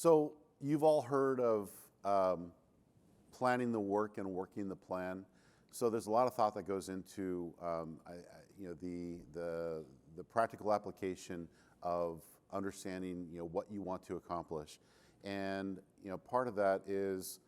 So you've all heard of planning the work and working the plan. So there's a lot of thought that goes into the practical application of understanding what you want to accomplish, and part of that is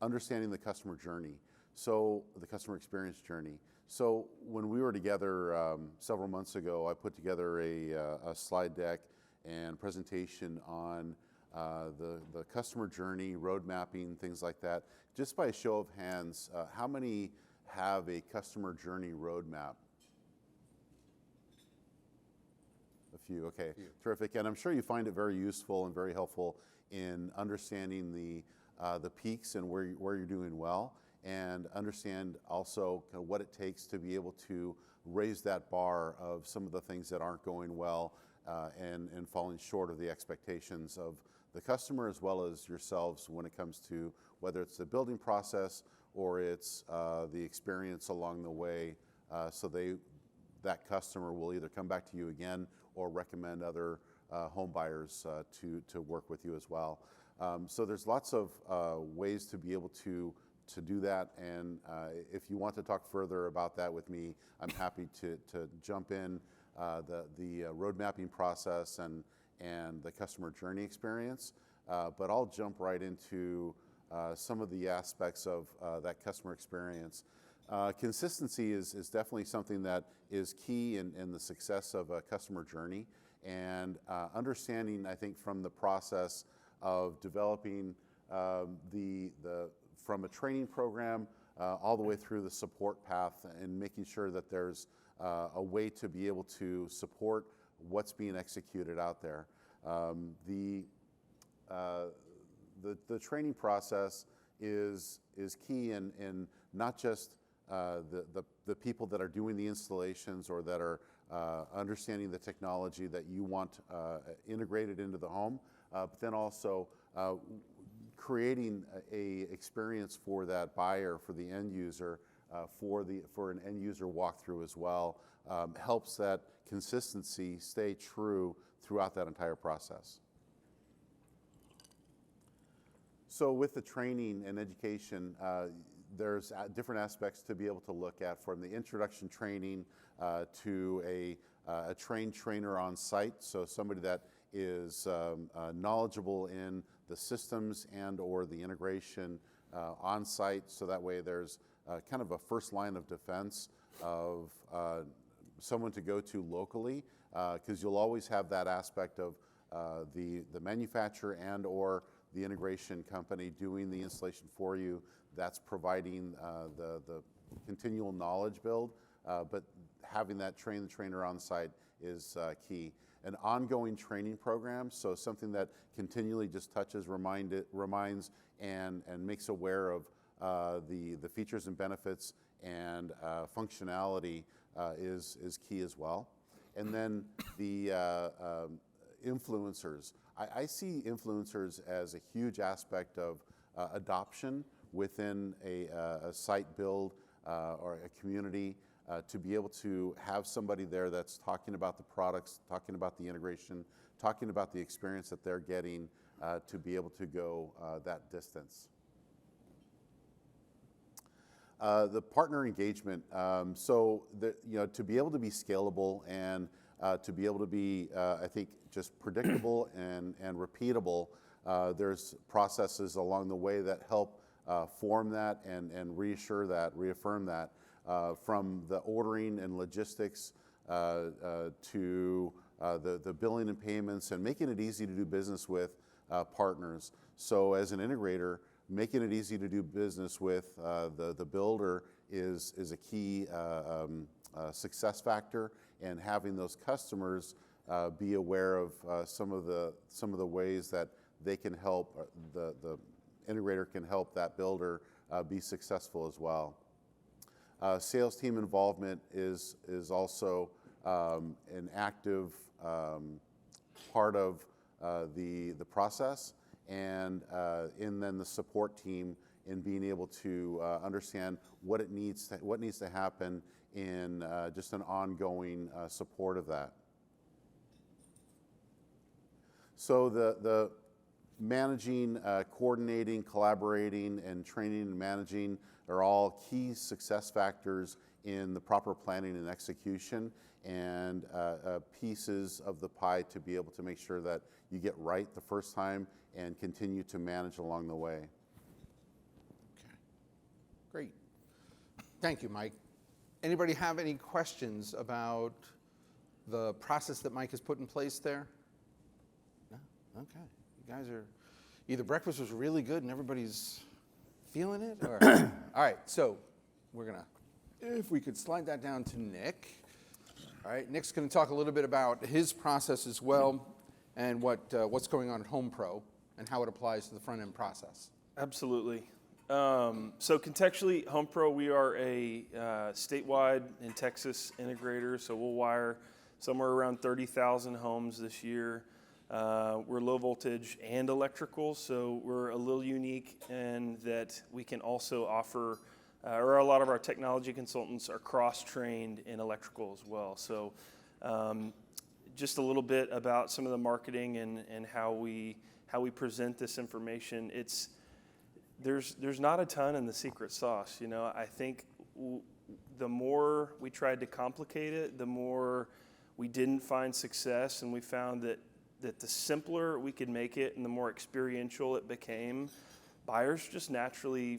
understanding the customer journey. So the customer experience journey. So when we were together several months ago, I put together a slide deck and presentation on the customer journey, road mapping, things like that. Just by a show of hands, how many have a customer journey roadmap? A few, okay, terrific. And I'm sure you find it very useful and very helpful in understanding the peaks and where you're doing well, and understand also kind of what it takes to be able to raise that bar of some of the things that aren't going well and falling short of the expectations of the customer as well as yourselves when it comes to whether it's the building process or it's the experience along the way, so that customer will either come back to you again or recommend other home buyers to work with you as well. So there's lots of ways to be able to do that, and if you want to talk further about that with me, I'm happy to jump in the road mapping process and the customer journey experience, but I'll jump right into some of the aspects of that customer experience. Consistency is definitely something that is key in the success of a customer journey, and understanding, I think, from the process of developing from a training program all the way through the support path, and making sure that there's a way to be able to support what's being executed out there. The training process is key in not just the people that are doing the installations or that are understanding the technology that you want integrated into the home, but then also creating a experience for that buyer, for the end user, for an end user walkthrough as well, helps that consistency stay true throughout that entire process. So with the training and education, there's different aspects to be able to look at, from the introduction training to a trained trainer on site, so somebody that is knowledgeable in the systems and or the integration on site, so that way there's kind of a first line of defense of someone to go to locally, because you'll always have that aspect of the manufacturer and or the integration company doing the installation for you, that's providing the continual knowledge build, but having that trainer on site is key. An ongoing training program, so something that continually just touches, reminds, and makes aware of the features and benefits and functionality is key as well. And then the influencers. I see influencers as a huge aspect of adoption within a site build or a community, to be able to have somebody there that's talking about the products, talking about the integration, talking about the experience that they're getting, to be able to go that distance. The partner engagement, so to be able to be scalable and to be able to be, I think, just predictable and repeatable, there's processes along the way that help form that and reaffirm that, from the ordering and logistics to the billing and payments, and making it easy to do business with partners. So as an integrator, making it easy to do business with the builder is a key success factor, and having those customers be aware of some of the ways that they can help, the integrator can help that builder be successful as well. Sales team involvement is also an active part of the process, and then the support team in being able to understand what needs to happen in just an ongoing support of that. So managing, coordinating, collaborating, and training and managing are all key success factors in the proper planning and execution, and pieces of the pie to be able to make sure that you get right the first time and continue to manage along the way. Okay, great. Thank you, Mike. Anybody have any questions about the process that Mike has put in place there? No? Okay. You guys are, either breakfast was really good and everybody's feeling it, or all right, so we're gonna, if we could slide that down to Nick. All right, Nick's gonna talk a little bit about his process as well, and what's going on at Home Pro and how it applies to the front end process. Absolutely. So contextually, Home Pro, we are a statewide in Texas integrator, so we'll wire somewhere around 30,000 homes this year. We're low voltage and electrical, so we're a little unique in that we can also offer, or a lot of our technology consultants are cross-trained in electrical as well. So just a little bit about some of the marketing and how we present this information. There's not a ton in the secret sauce. You know, I think the more we tried to complicate it, the more we didn't find success, and we found that the simpler we could make it and the more experiential it became, buyers just naturally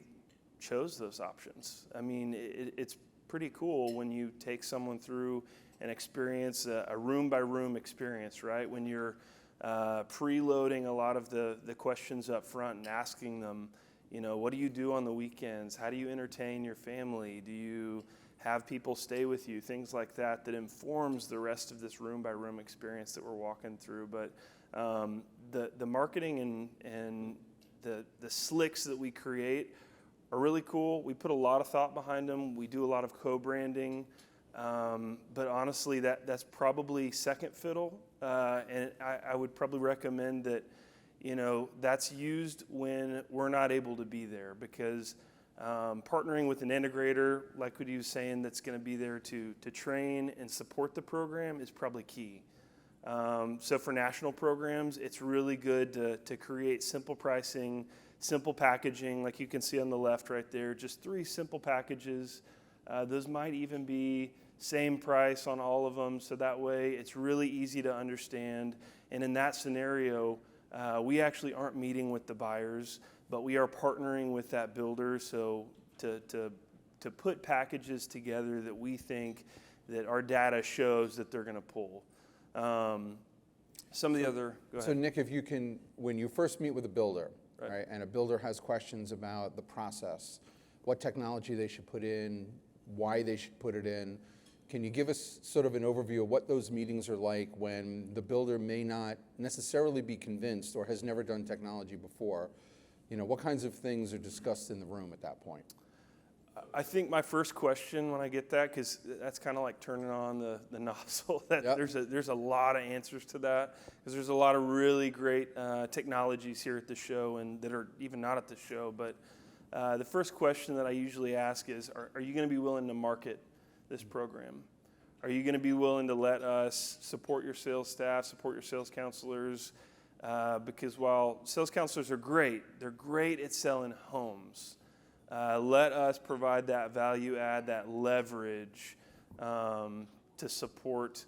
chose those options. I mean, it's pretty cool when you take someone through an experience, a room-by-room experience, right? When you're preloading a lot of the questions up front and asking them, you know, what do you do on the weekends? How do you entertain your family? Do you have people stay with you? Things like that informs the rest of this room-by-room experience that we're walking through. But the marketing and the slicks that we create are really cool. We put a lot of thought behind them. We do a lot of co-branding. But honestly, that's probably second fiddle. And I would probably recommend that, you know, that's used when we're not able to be there, because partnering with an integrator, like what he was saying, that's going to be there to train and support the program is probably key. So for national programs, it's really good to create simple pricing, simple packaging, like you can see on the left right there, just 3 simple packages. Those might even be same price on all of them, so that way it's really easy to understand. And in that scenario, we actually aren't meeting with the buyers, but we are partnering with that builder, so to put packages together that we think that our data shows that they're going to pull. Some of the other, go ahead. So Nick, if you can, when you first meet with a builder, right, and a builder has questions about the process, what technology they should put in, why they should put it in, can you give us sort of an overview of what those meetings are like when the builder may not necessarily be convinced or has never done technology before? You know, what kinds of things are discussed in the room at that point? I think my first question when I get that, because that's kind of like turning on the nozzle, that Yep. there's a lot of answers to that, because there's a lot of really great technologies here at the show and that are even not at the show. But the first question that I usually ask is, are you going to be willing to market this program? Are you going to be willing to let us support your sales staff, support your sales counselors? Because while sales counselors are great, they're great at selling homes. Let us provide that value add, that leverage to support,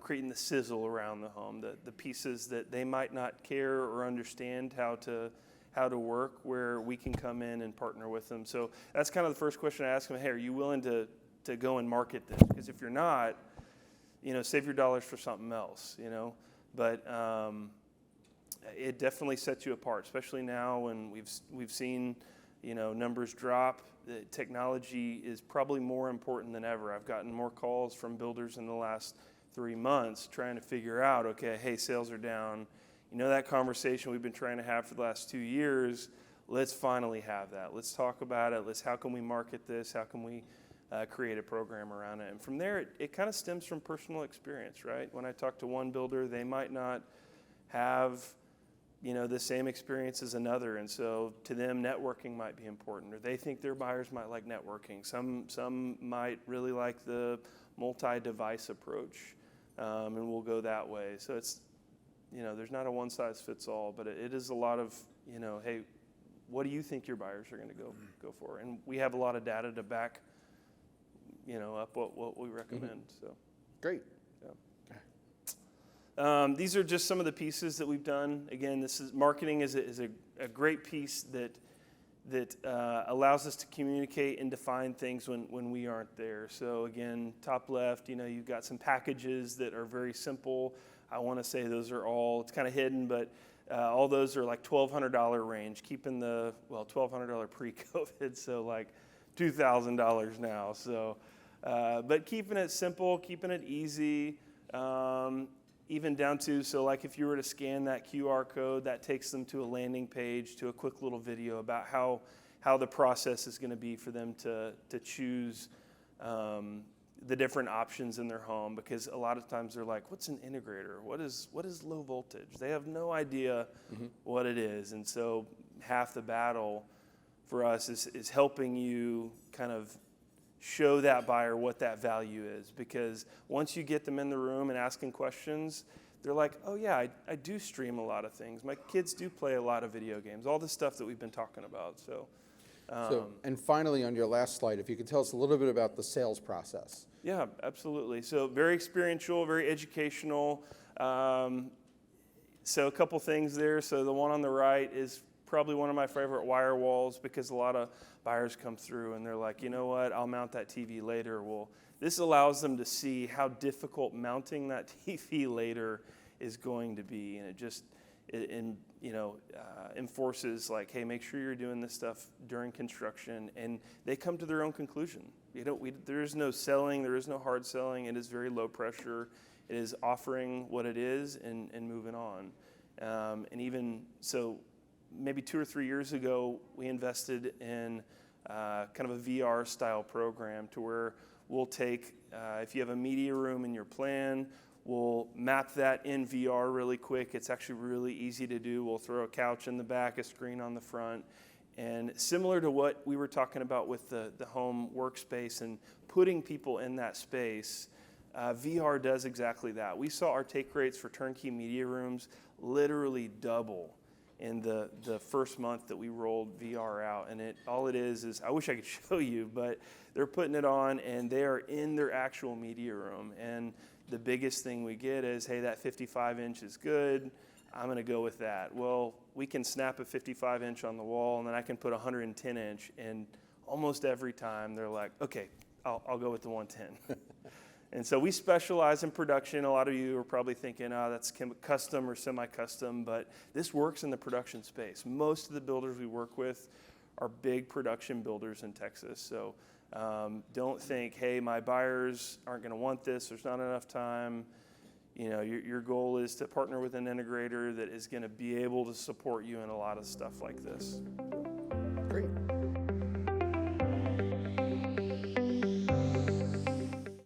creating the sizzle around the home, the pieces that they might not care or understand how to work, where we can come in and partner with them. So that's kind of the first question I ask them. Hey, are you willing to go and market this? Because if you're not, save your dollars for something else, But it definitely sets you apart, especially now when we've seen, numbers drop. The technology is probably more important than ever. I've gotten more calls from builders in the last 3 months trying to figure out, okay, hey, sales are down. That conversation we've been trying to have for the last 2 years, let's finally have that. Let's talk about it. How can we market this? How can we create a program around it? And from there, it kind of stems from personal experience, right? When I talk to one builder, they might not have, the same experience as another. And so to them, networking might be important, or they think their buyers might like networking. Some might really like the multi-device approach, and we'll go that way. So there's not a one size fits all, but it is a lot of, hey, what do you think your buyers are going to go for? And we have a lot of data to back, up what we recommend. So Great. these are just some of the pieces that we've done. Again, marketing is a great piece that allows us to communicate and define things when we aren't there. So again, top left, you've got some packages that are very simple. I want to say those are all, it's kind of hidden, but all those are like $1,200 range, keeping $1,200 pre-COVID, so like $2,000 now. So, but keeping it simple, keeping it easy, even down to, so like if you were to scan that QR code, that takes them to a landing page, to a quick little video about how the process is going to be for them to choose the different options in their home, because a lot of times they're like, what's an integrator? What is low voltage? They have no idea what it is. And so half the battle for us is helping you kind of show that buyer what that value is, because once you get them in the room and asking questions, they're like, oh yeah, I do stream a lot of things. My kids do play a lot of video games, all the stuff that we've been talking about. So, And finally, on your last slide, if you could tell us a little bit about the sales process. Yeah, absolutely. So very experiential, very educational. So a couple things there. So the one on the right is probably one of my favorite wire walls, because a lot of buyers come through and they're like, you know what, I'll mount that TV later. Well, this allows them to see how difficult mounting that TV later is going to be, and it just enforces like, hey, make sure you're doing this stuff during construction, and they come to their own conclusion. There is no selling, there is no hard selling. It is very low pressure. It is offering what it is and moving on. And even so, maybe 2 or 3 years ago, we invested in kind of a VR style program, to where we'll take, if you have a media room in your plan, we'll map that in VR really quick. It's actually really easy to do. We'll throw a couch in the back, a screen on the front. And similar to what we were talking about with the home workspace and putting people in that space, VR does exactly that. We saw our take rates for turnkey media rooms literally double in the first month that we rolled VR out. And all it is I wish I could show you, but they're putting it on and they are in their actual media room. And the biggest thing we get is, hey, that 55-inch is good, I'm gonna go with that. Well, we can snap a 55-inch on the wall, and then I can put a 110-inch, and almost every time they're like, okay, I'll go with the 110. And so we specialize in production. A lot of you are probably thinking, oh, that's custom or semi-custom, but this works in the production space. Most of the builders we work with are big production builders in Texas. So don't think, hey, my buyers aren't going to want this, there's not enough time. Your goal is to partner with an integrator that is going to be able to support you in a lot of stuff like this. Great.